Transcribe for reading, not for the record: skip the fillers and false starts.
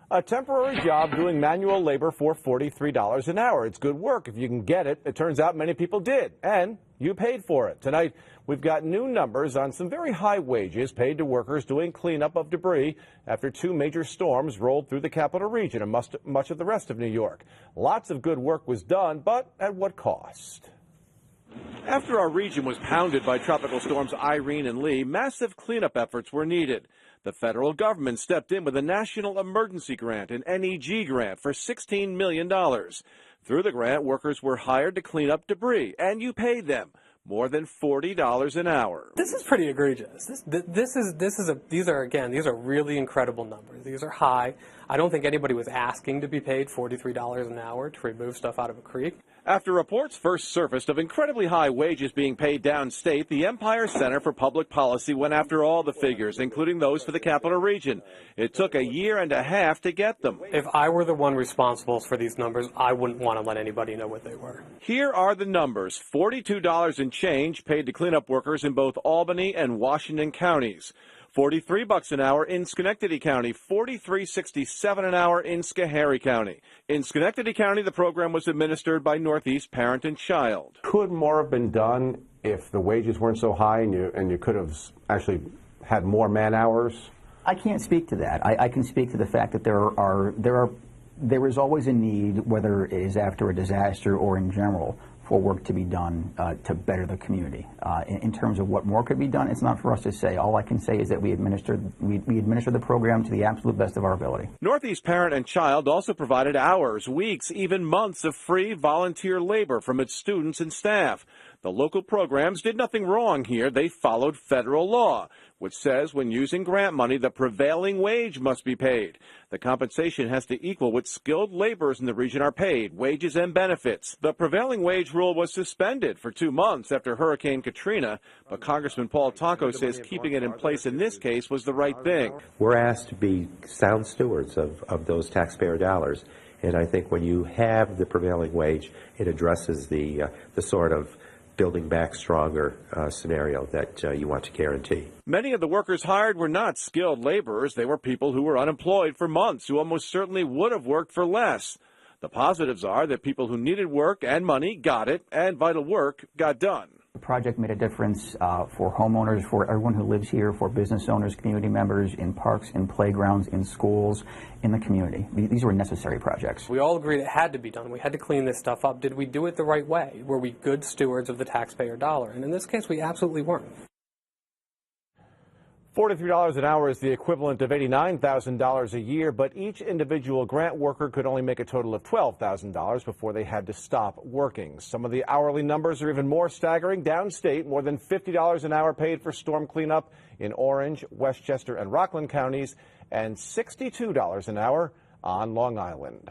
A temporary job doing manual labor for $43 an hour. It's good work if you can get it. It turns out many people did, and you paid for it. Tonight, we've got new numbers on some very high wages paid to workers doing cleanup of debris after two major storms rolled through the capital region and much of the rest of New York. Lots of good work was done, but at what cost? After our region was pounded by tropical storms Irene and Lee, massive cleanup efforts were needed. The federal government stepped in with a National Emergency Grant, an NEG grant, for $16 million. Through the grant, workers were hired to clean up debris, and you paid them more than $40 an hour. This is pretty egregious. These are really incredible numbers. These are high. I don't think anybody was asking to be paid $43 an hour to remove stuff out of a creek. After reports first surfaced of incredibly high wages being paid downstate, the Empire Center for Public Policy went after all the figures, including those for the capital region. It took a year and a half to get them. If I were the one responsible for these numbers, I wouldn't want to let anybody know what they were. Here are the numbers. $42 and change paid to cleanup workers in both Albany and Washington counties. $43 an hour in Schenectady County, $43.67 an hour in Schoharie County. In Schenectady County, the program was administered by Northeast Parent and Child. Could more have been done if the wages weren't so high and you could have actually had more man hours? I can't speak to that. I can speak to the fact that there is always a need, whether it is after a disaster or in general, for work to be done to better the community. In terms of what more could be done, it's not for us to say. All I can say is that we administer the program to the absolute best of our ability. Northeast Parent and Child also provided hours, weeks, even months of free volunteer labor from its students and staff. The local programs did nothing wrong here. They followed federal law, which says when using grant money, the prevailing wage must be paid. The compensation has to equal what skilled laborers in the region are paid, wages and benefits. The prevailing wage rule was suspended for 2 months after Hurricane Katrina, but Congressman Paul Taco says keeping it in place in this case was the right thing. We're asked to be sound stewards of those taxpayer dollars, and I think when you have the prevailing wage, it addresses the sort of building back stronger scenario that you want to guarantee. Many of the workers hired were not skilled laborers. They were people who were unemployed for months, who almost certainly would have worked for less. The positives are that people who needed work and money got it, and vital work got done. The project made a difference for homeowners, for everyone who lives here, for business owners, community members, in parks, in playgrounds, in schools, in the community. These were necessary projects. We all agreed it had to be done. We had to clean this stuff up. Did we do it the right way? Were we good stewards of the taxpayer dollar? And in this case, we absolutely weren't. $43 an hour is the equivalent of $89,000 a year, but each individual grant worker could only make a total of $12,000 before they had to stop working. Some of the hourly numbers are even more staggering. Downstate, more than $50 an hour paid for storm cleanup in Orange, Westchester, and Rockland counties, and $62 an hour on Long Island.